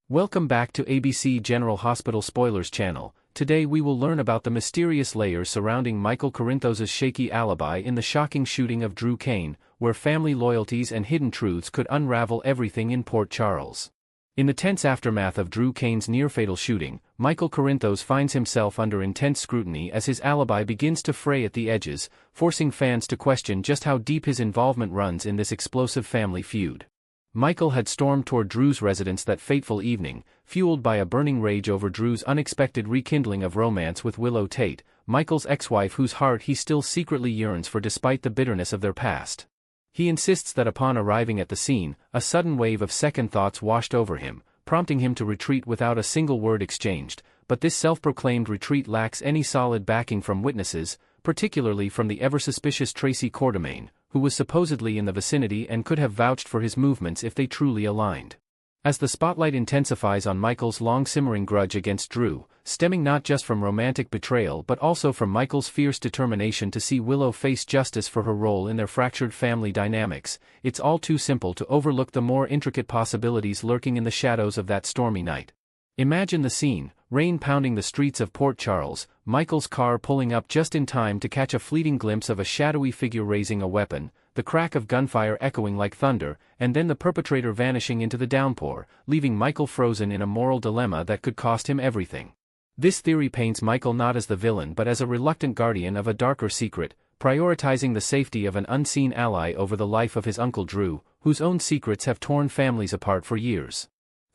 Welcome back to ABC General Hospital Spoilers channel. Today we will learn about the mysterious layers surrounding Michael Corinthos' shaky alibi in the shocking shooting of Drew Cain, where family loyalties and hidden truths could unravel everything in Port Charles. In the tense aftermath of Drew Cain's near-fatal shooting, Michael Corinthos finds himself under intense scrutiny as his alibi begins to fray at the edges, forcing fans to question just how deep his involvement runs in this explosive family feud. Michael had stormed toward Drew's residence that fateful evening, fueled by a burning rage over Drew's unexpected rekindling of romance with Willow Tate, Michael's ex-wife whose heart he still secretly yearns for despite the bitterness of their past. He insists that upon arriving at the scene, a sudden wave of second thoughts washed over him, prompting him to retreat without a single word exchanged, but this self-proclaimed retreat lacks any solid backing from witnesses, particularly from the ever-suspicious Tracy Quartermaine, who was supposedly in the vicinity and could have vouched for his movements if they truly aligned. As the spotlight intensifies on Michael's long-simmering grudge against Drew, stemming not just from romantic betrayal but also from Michael's fierce determination to see Willow face justice for her role in their fractured family dynamics, it's all too simple to overlook the more intricate possibilities lurking in the shadows of that stormy night. Imagine the scene: rain pounding the streets of Port Charles, Michael's car pulling up just in time to catch a fleeting glimpse of a shadowy figure raising a weapon, the crack of gunfire echoing like thunder, and then the perpetrator vanishing into the downpour, leaving Michael frozen in a moral dilemma that could cost him everything. This theory paints Michael not as the villain but as a reluctant guardian of a darker secret, prioritizing the safety of an unseen ally over the life of his uncle Drew, whose own secrets have torn families apart for years.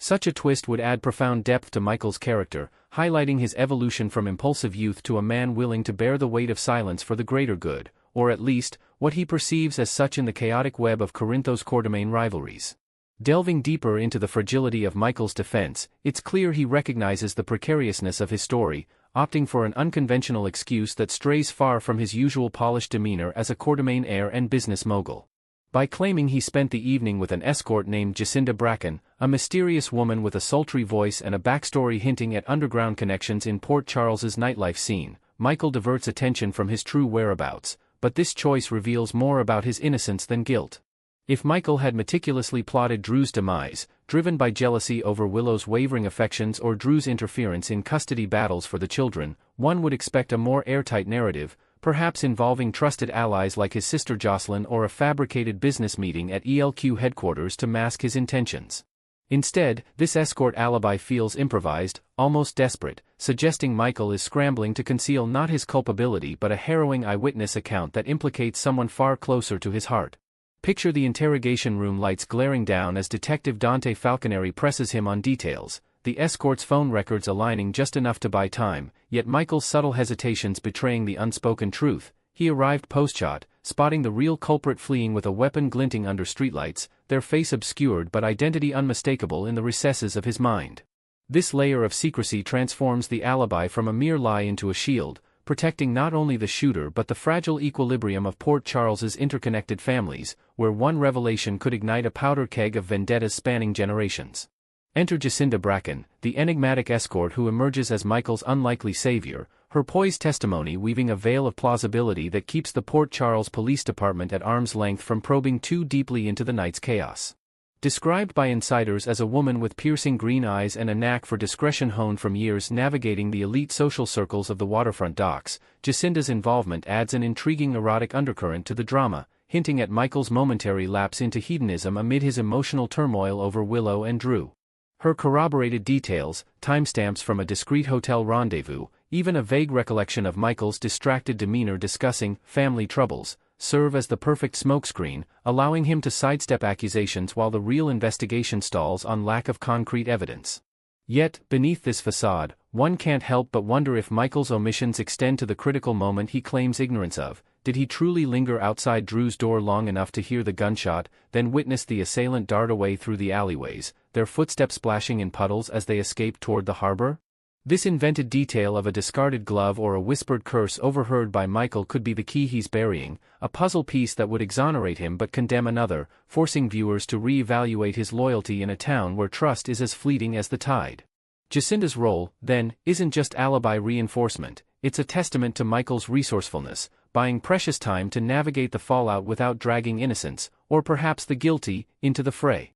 Such a twist would add profound depth to Michael's character, highlighting his evolution from impulsive youth to a man willing to bear the weight of silence for the greater good, or at least, what he perceives as such in the chaotic web of Corinthos Quartermaine rivalries. Delving deeper into the fragility of Michael's defense, it's clear he recognizes the precariousness of his story, opting for an unconventional excuse that strays far from his usual polished demeanor as a Quartermaine heir and business mogul. By claiming he spent the evening with an escort named Jacinda Bracken, a mysterious woman with a sultry voice and a backstory hinting at underground connections in Port Charles's nightlife scene, Michael diverts attention from his true whereabouts, but this choice reveals more about his innocence than guilt. If Michael had meticulously plotted Drew's demise, driven by jealousy over Willow's wavering affections or Drew's interference in custody battles for the children, one would expect a more airtight narrative, perhaps involving trusted allies like his sister Jocelyn or a fabricated business meeting at ELQ headquarters to mask his intentions. Instead, this escort alibi feels improvised, almost desperate, suggesting Michael is scrambling to conceal not his culpability but a harrowing eyewitness account that implicates someone far closer to his heart. Picture the interrogation room lights glaring down as Detective Dante Falconeri presses him on details, the escort's phone records aligning just enough to buy time, yet Michael's subtle hesitations betraying the unspoken truth. He arrived post-shot, spotting the real culprit fleeing with a weapon glinting under streetlights, their face obscured but identity unmistakable in the recesses of his mind. This layer of secrecy transforms the alibi from a mere lie into a shield, protecting not only the shooter but the fragile equilibrium of Port Charles's interconnected families, where one revelation could ignite a powder keg of vendettas spanning generations. Enter Jacinda Bracken, the enigmatic escort who emerges as Michael's unlikely savior, her poised testimony weaving a veil of plausibility that keeps the Port Charles Police Department at arm's length from probing too deeply into the night's chaos. Described by insiders as a woman with piercing green eyes and a knack for discretion honed from years navigating the elite social circles of the waterfront docks, Jacinda's involvement adds an intriguing erotic undercurrent to the drama, hinting at Michael's momentary lapse into hedonism amid his emotional turmoil over Willow and Drew. Her corroborated details, timestamps from a discreet hotel rendezvous, even a vague recollection of Michael's distracted demeanor discussing family troubles, serve as the perfect smokescreen, allowing him to sidestep accusations while the real investigation stalls on lack of concrete evidence. Yet, beneath this facade, one can't help but wonder if Michael's omissions extend to the critical moment he claims ignorance of. Did he truly linger outside Drew's door long enough to hear the gunshot, then witness the assailant dart away through the alleyways, their footsteps splashing in puddles as they escaped toward the harbor? This invented detail of a discarded glove or a whispered curse overheard by Michael could be the key he's burying, a puzzle piece that would exonerate him but condemn another, forcing viewers to re-evaluate his loyalty in a town where trust is as fleeting as the tide. Jacinda's role, then, isn't just alibi reinforcement, it's a testament to Michael's resourcefulness, buying precious time to navigate the fallout without dragging innocents, or perhaps the guilty, into the fray.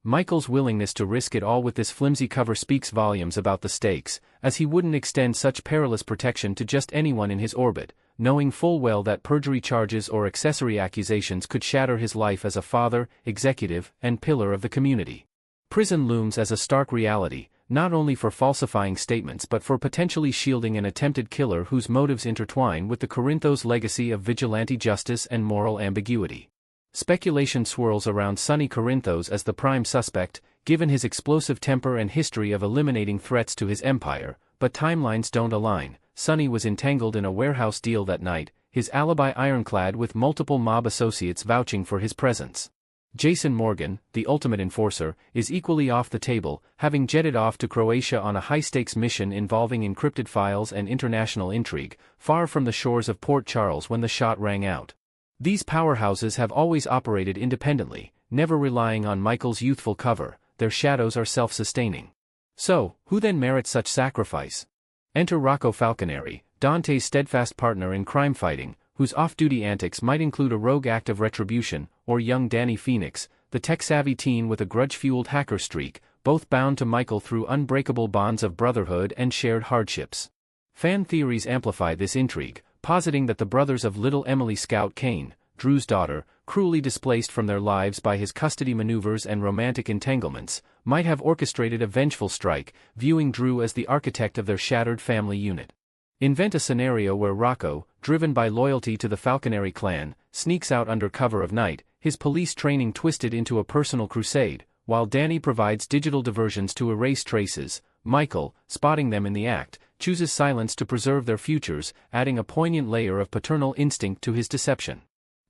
Michael's willingness to risk it all with this flimsy cover speaks volumes about the stakes, as he wouldn't extend such perilous protection to just anyone in his orbit, knowing full well that perjury charges or accessory accusations could shatter his life as a father, executive, and pillar of the community. Prison looms as a stark reality, not only for falsifying statements but for potentially shielding an attempted killer whose motives intertwine with the Corinthos' legacy of vigilante justice and moral ambiguity. Speculation swirls around Sonny Corinthos as the prime suspect, given his explosive temper and history of eliminating threats to his empire, but timelines don't align. Sonny was entangled in a warehouse deal that night, his alibi ironclad with multiple mob associates vouching for his presence. Jason Morgan, the ultimate enforcer, is equally off the table, having jetted off to Croatia on a high-stakes mission involving encrypted files and international intrigue, far from the shores of Port Charles when the shot rang out. These powerhouses have always operated independently, never relying on Michael's youthful cover. Their shadows are self-sustaining. So, who then merits such sacrifice? Enter Rocco Falconeri, Dante's steadfast partner in crime fighting, whose off-duty antics might include a rogue act of retribution, or young Danny Phoenix, the tech-savvy teen with a grudge-fueled hacker streak, both bound to Michael through unbreakable bonds of brotherhood and shared hardships. Fan theories amplify this intrigue, positing that the brothers of little Emily Scout Kane, Drew's daughter, cruelly displaced from their lives by his custody maneuvers and romantic entanglements, might have orchestrated a vengeful strike, viewing Drew as the architect of their shattered family unit. Invent a scenario where Rocco, driven by loyalty to the Falconeri clan, sneaks out under cover of night, his police training twisted into a personal crusade, while Danny provides digital diversions to erase traces. Michael, spotting them in the act, chooses silence to preserve their futures, adding a poignant layer of paternal instinct to his deception.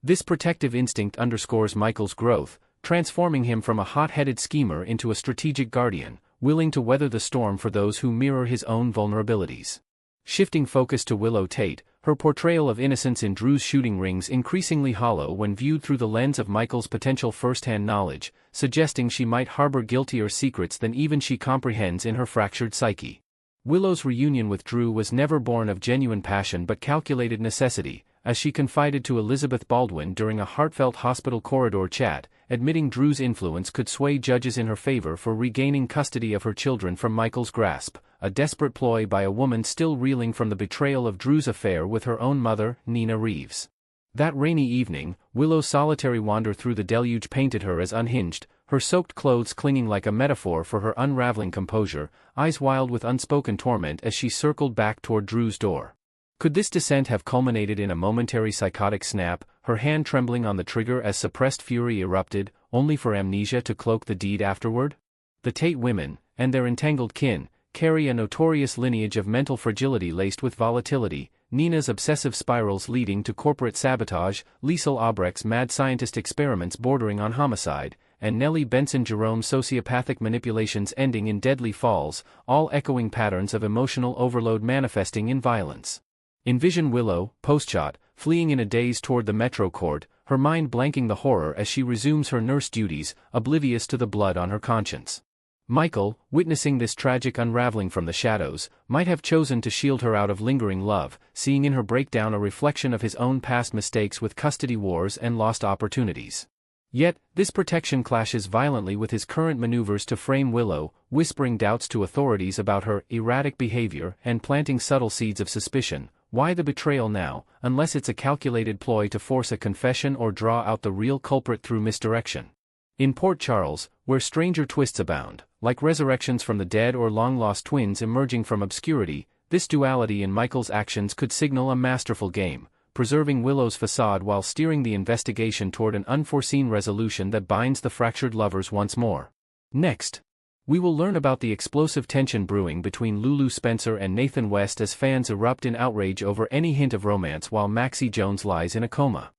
This protective instinct underscores Michael's growth, transforming him from a hot-headed schemer into a strategic guardian, willing to weather the storm for those who mirror his own vulnerabilities. Shifting focus to Willow Tate, her portrayal of innocence in Drew's shooting rings increasingly hollow when viewed through the lens of Michael's potential first-hand knowledge, suggesting she might harbor guiltier secrets than even she comprehends in her fractured psyche. Willow's reunion with Drew was never born of genuine passion but calculated necessity, as she confided to Elizabeth Baldwin during a heartfelt hospital corridor chat, admitting Drew's influence could sway judges in her favor for regaining custody of her children from Michael's grasp, a desperate ploy by a woman still reeling from the betrayal of Drew's affair with her own mother, Nina Reeves. That rainy evening, Willow's solitary wander through the deluge painted her as unhinged, her soaked clothes clinging like a metaphor for her unraveling composure, eyes wild with unspoken torment as she circled back toward Drew's door. Could this descent have culminated in a momentary psychotic snap, her hand trembling on the trigger as suppressed fury erupted, only for amnesia to cloak the deed afterward? The Tate women, and their entangled kin, carry a notorious lineage of mental fragility laced with volatility, Nina's obsessive spirals leading to corporate sabotage, Liesl Albrecht's mad scientist experiments bordering on homicide, and Nellie Benson Jerome's sociopathic manipulations ending in deadly falls, all echoing patterns of emotional overload manifesting in violence. Envision Willow, postshot, fleeing in a daze toward the Metro Court, her mind blanking the horror as she resumes her nurse duties, oblivious to the blood on her conscience. Michael, witnessing this tragic unraveling from the shadows, might have chosen to shield her out of lingering love, seeing in her breakdown a reflection of his own past mistakes with custody wars and lost opportunities. Yet, this protection clashes violently with his current maneuvers to frame Willow, whispering doubts to authorities about her erratic behavior and planting subtle seeds of suspicion. Why the betrayal now, unless it's a calculated ploy to force a confession or draw out the real culprit through misdirection? In Port Charles, where stranger twists abound, like resurrections from the dead or long-lost twins emerging from obscurity, this duality in Michael's actions could signal a masterful game, preserving Willow's facade while steering the investigation toward an unforeseen resolution that binds the fractured lovers once more. Next, we will learn about the explosive tension brewing between Lulu Spencer and Nathan West as fans erupt in outrage over any hint of romance while Maxie Jones lies in a coma.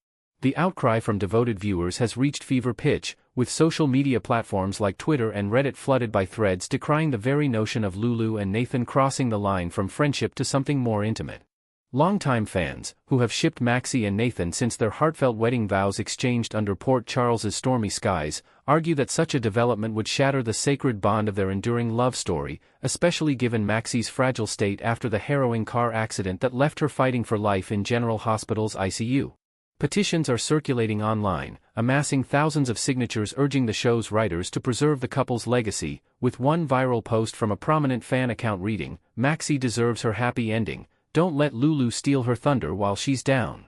The outcry from devoted viewers has reached fever pitch, with social media platforms like Twitter and Reddit flooded by threads decrying the very notion of Lulu and Nathan crossing the line from friendship to something more intimate. Longtime fans, who have shipped Maxie and Nathan since their heartfelt wedding vows exchanged under Port Charles's stormy skies, argue that such a development would shatter the sacred bond of their enduring love story, especially given Maxie's fragile state after the harrowing car accident that left her fighting for life in General Hospital's ICU. Petitions are circulating online, amassing thousands of signatures urging the show's writers to preserve the couple's legacy, with one viral post from a prominent fan account reading, "Maxie deserves her happy ending, don't let Lulu steal her thunder while she's down."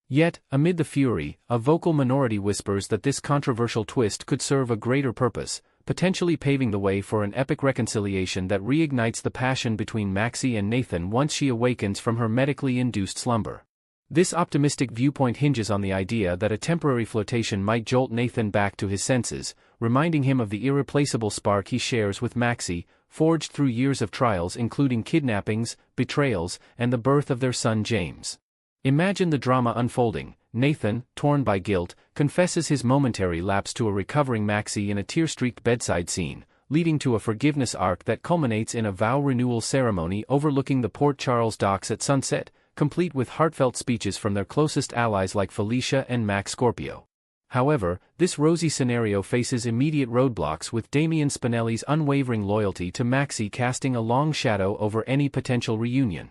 Yet, amid the fury, a vocal minority whispers that this controversial twist could serve a greater purpose, potentially paving the way for an epic reconciliation that reignites the passion between Maxie and Nathan once she awakens from her medically induced slumber. This optimistic viewpoint hinges on the idea that a temporary flirtation might jolt Nathan back to his senses, reminding him of the irreplaceable spark he shares with Maxie, forged through years of trials including kidnappings, betrayals, and the birth of their son James. Imagine the drama unfolding. Nathan, torn by guilt, confesses his momentary lapse to a recovering Maxie in a tear-streaked bedside scene, leading to a forgiveness arc that culminates in a vow renewal ceremony overlooking the Port Charles docks at sunset, complete with heartfelt speeches from their closest allies like Felicia and Mac Scorpio. However, this rosy scenario faces immediate roadblocks, with Damian Spinelli's unwavering loyalty to Maxie casting a long shadow over any potential reunion.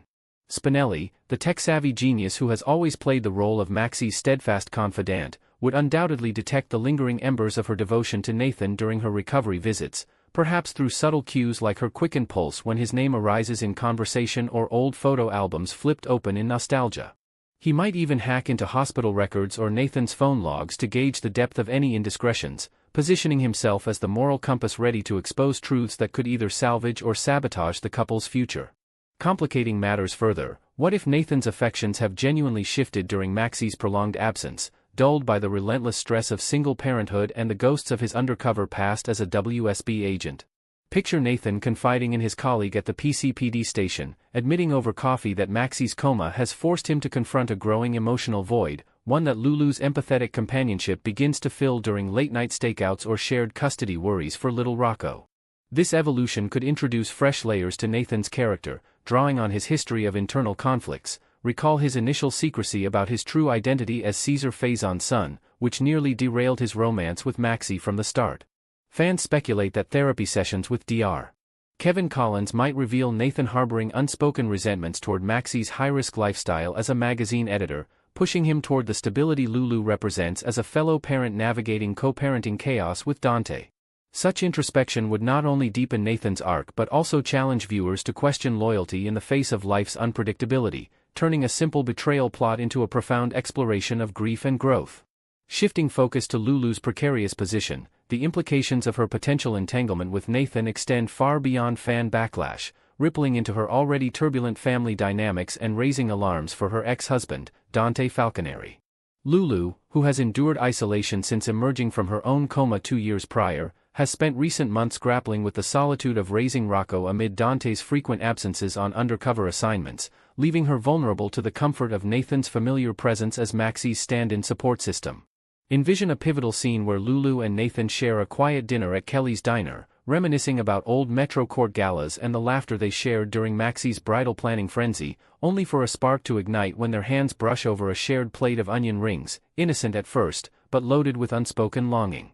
Spinelli, the tech-savvy genius who has always played the role of Maxie's steadfast confidant, would undoubtedly detect the lingering embers of her devotion to Nathan during her recovery visits, perhaps through subtle cues like her quickened pulse when his name arises in conversation or old photo albums flipped open in nostalgia. He might even hack into hospital records or Nathan's phone logs to gauge the depth of any indiscretions, positioning himself as the moral compass ready to expose truths that could either salvage or sabotage the couple's future. Complicating matters further, what if Nathan's affections have genuinely shifted during Maxie's prolonged absence, dulled by the relentless stress of single parenthood and the ghosts of his undercover past as a WSB agent? Picture Nathan confiding in his colleague at the PCPD station, admitting over coffee that Maxie's coma has forced him to confront a growing emotional void, one that Lulu's empathetic companionship begins to fill during late-night stakeouts or shared custody worries for little Rocco. This evolution could introduce fresh layers to Nathan's character, drawing on his history of internal conflicts. Recall his initial secrecy about his true identity as Caesar Faison's son, which nearly derailed his romance with Maxie from the start. Fans speculate that therapy sessions with Dr. Kevin Collins might reveal Nathan harboring unspoken resentments toward Maxie's high-risk lifestyle as a magazine editor, pushing him toward the stability Lulu represents as a fellow parent navigating co-parenting chaos with Dante. Such introspection would not only deepen Nathan's arc but also challenge viewers to question loyalty in the face of life's unpredictability, turning a simple betrayal plot into a profound exploration of grief and growth. Shifting focus to Lulu's precarious position, the implications of her potential entanglement with Nathan extend far beyond fan backlash, rippling into her already turbulent family dynamics and raising alarms for her ex-husband, Dante Falconeri. Lulu, who has endured isolation since emerging from her own coma 2 years prior, has spent recent months grappling with the solitude of raising Rocco amid Dante's frequent absences on undercover assignments, leaving her vulnerable to the comfort of Nathan's familiar presence as Maxie's stand-in support system. Envision a pivotal scene where Lulu and Nathan share a quiet dinner at Kelly's diner, reminiscing about old Metro Court galas and the laughter they shared during Maxie's bridal planning frenzy, only for a spark to ignite when their hands brush over a shared plate of onion rings, innocent at first, but loaded with unspoken longing.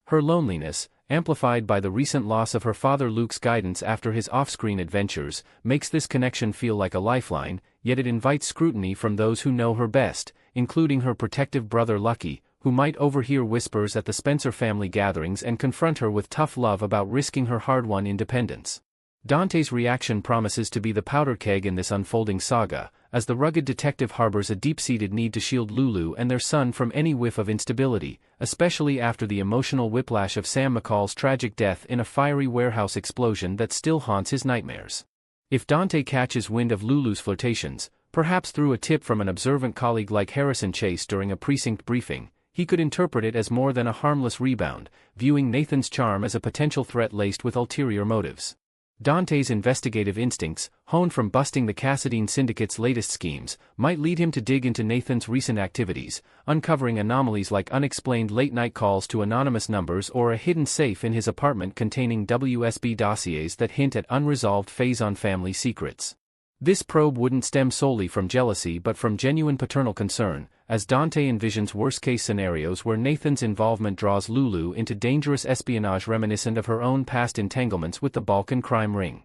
Her loneliness, amplified by the recent loss of her father Luke's guidance after his off-screen adventures, makes this connection feel like a lifeline, yet it invites scrutiny from those who know her best, including her protective brother Lucky, who might overhear whispers at the Spencer family gatherings and confront her with tough love about risking her hard-won independence. Dante's reaction promises to be the powder keg in this unfolding saga, as the rugged detective harbors a deep-seated need to shield Lulu and their son from any whiff of instability, especially after the emotional whiplash of Sam McCall's tragic death in a fiery warehouse explosion that still haunts his nightmares. If Dante catches wind of Lulu's flirtations, perhaps through a tip from an observant colleague like Harrison Chase during a precinct briefing, he could interpret it as more than a harmless rebound, viewing Nathan's charm as a potential threat laced with ulterior motives. Dante's investigative instincts, honed from busting the Cassadine Syndicate's latest schemes, might lead him to dig into Nathan's recent activities, uncovering anomalies like unexplained late-night calls to anonymous numbers or a hidden safe in his apartment containing WSB dossiers that hint at unresolved Faison family secrets. This probe wouldn't stem solely from jealousy but from genuine paternal concern, as Dante envisions worst-case scenarios where Nathan's involvement draws Lulu into dangerous espionage reminiscent of her own past entanglements with the Balkan crime ring.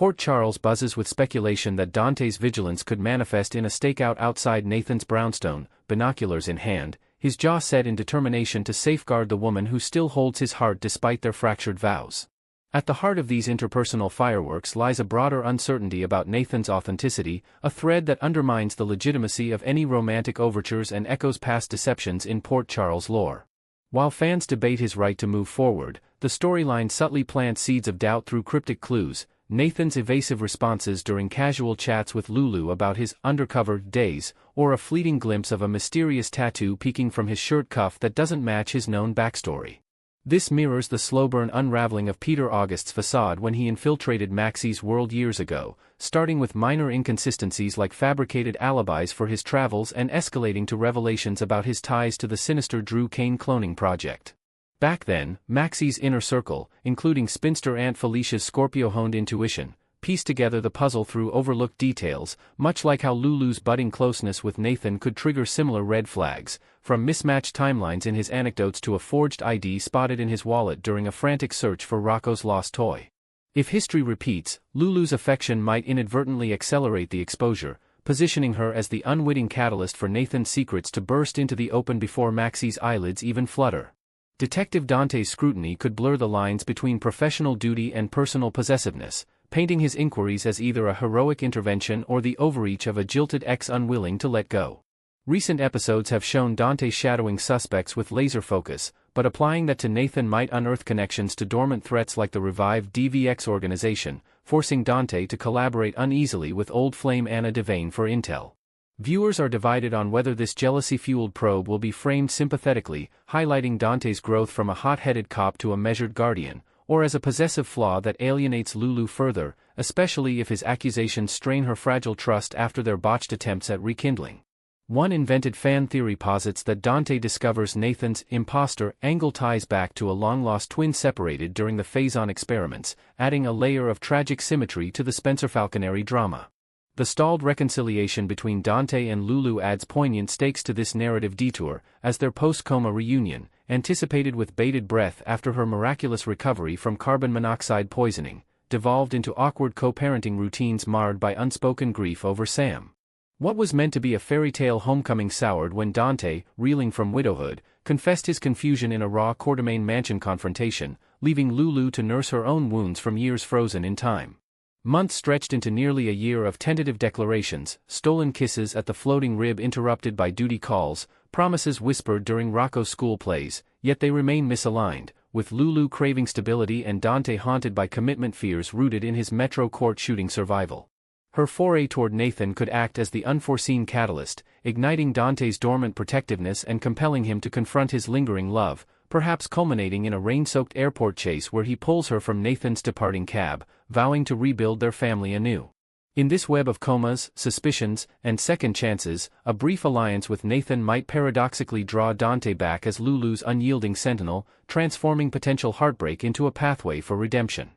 Port Charles buzzes with speculation that Dante's vigilance could manifest in a stakeout outside Nathan's brownstone, binoculars in hand, his jaw set in determination to safeguard the woman who still holds his heart despite their fractured vows. At the heart of these interpersonal fireworks lies a broader uncertainty about Nathan's authenticity, a thread that undermines the legitimacy of any romantic overtures and echoes past deceptions in Port Charles' lore. While fans debate his right to move forward, the storyline subtly plants seeds of doubt through cryptic clues. Nathan's evasive responses during casual chats with Lulu about his undercover days, or a fleeting glimpse of a mysterious tattoo peeking from his shirt cuff that doesn't match his known backstory. This mirrors the slow-burn unraveling of Peter August's facade when he infiltrated Maxie's world years ago, starting with minor inconsistencies like fabricated alibis for his travels and escalating to revelations about his ties to the sinister Drew Kane cloning project. Back then, Maxie's inner circle, including spinster Aunt Felicia's Scorpio-honed intuition, pieced together the puzzle through overlooked details, much like how Lulu's budding closeness with Nathan could trigger similar red flags, from mismatched timelines in his anecdotes to a forged ID spotted in his wallet during a frantic search for Rocco's lost toy. If history repeats, Lulu's affection might inadvertently accelerate the exposure, positioning her as the unwitting catalyst for Nathan's secrets to burst into the open before Maxie's eyelids even flutter. Detective Dante's scrutiny could blur the lines between professional duty and personal possessiveness, painting his inquiries as either a heroic intervention or the overreach of a jilted ex unwilling to let go. Recent episodes have shown Dante shadowing suspects with laser focus, but applying that to Nathan might unearth connections to dormant threats like the revived DVX organization, forcing Dante to collaborate uneasily with old flame Anna Devane for intel. Viewers are divided on whether this jealousy-fueled probe will be framed sympathetically, highlighting Dante's growth from a hot-headed cop to a measured guardian, or as a possessive flaw that alienates Lulu further, especially if his accusations strain her fragile trust after their botched attempts at rekindling. One invented fan theory posits that Dante discovers Nathan's imposter angle ties back to a long-lost twin separated during the Phazon experiments, adding a layer of tragic symmetry to the Spencer Falconeri drama. The stalled reconciliation between Dante and Lulu adds poignant stakes to this narrative detour, as their post-coma reunion, anticipated with bated breath after her miraculous recovery from carbon monoxide poisoning, devolved into awkward co-parenting routines marred by unspoken grief over Sam. What was meant to be a fairy tale homecoming soured when Dante, reeling from widowhood, confessed his confusion in a raw Quartermaine mansion confrontation, leaving Lulu to nurse her own wounds from years frozen in time. Months stretched into nearly a year of tentative declarations, stolen kisses at the floating rib interrupted by duty calls, promises whispered during Rocco's school plays, yet they remain misaligned, with Lulu craving stability and Dante haunted by commitment fears rooted in his Metro Court shooting survival. Her foray toward Nathan could act as the unforeseen catalyst, igniting Dante's dormant protectiveness and compelling him to confront his lingering love, perhaps culminating in a rain-soaked airport chase where he pulls her from Nathan's departing cab, vowing to rebuild their family anew. In this web of comas, suspicions, and second chances, a brief alliance with Nathan might paradoxically draw Dante back as Lulu's unyielding sentinel, transforming potential heartbreak into a pathway for redemption.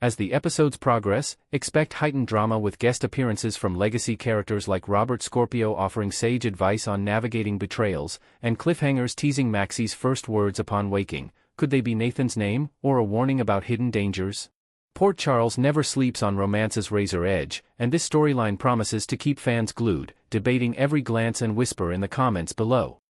As the episodes progress, expect heightened drama with guest appearances from legacy characters like Robert Scorpio offering sage advice on navigating betrayals, and cliffhangers teasing Maxie's first words upon waking. Could they be Nathan's name, or a warning about hidden dangers? Port Charles never sleeps on romance's razor edge, and this storyline promises to keep fans glued, debating every glance and whisper in the comments below.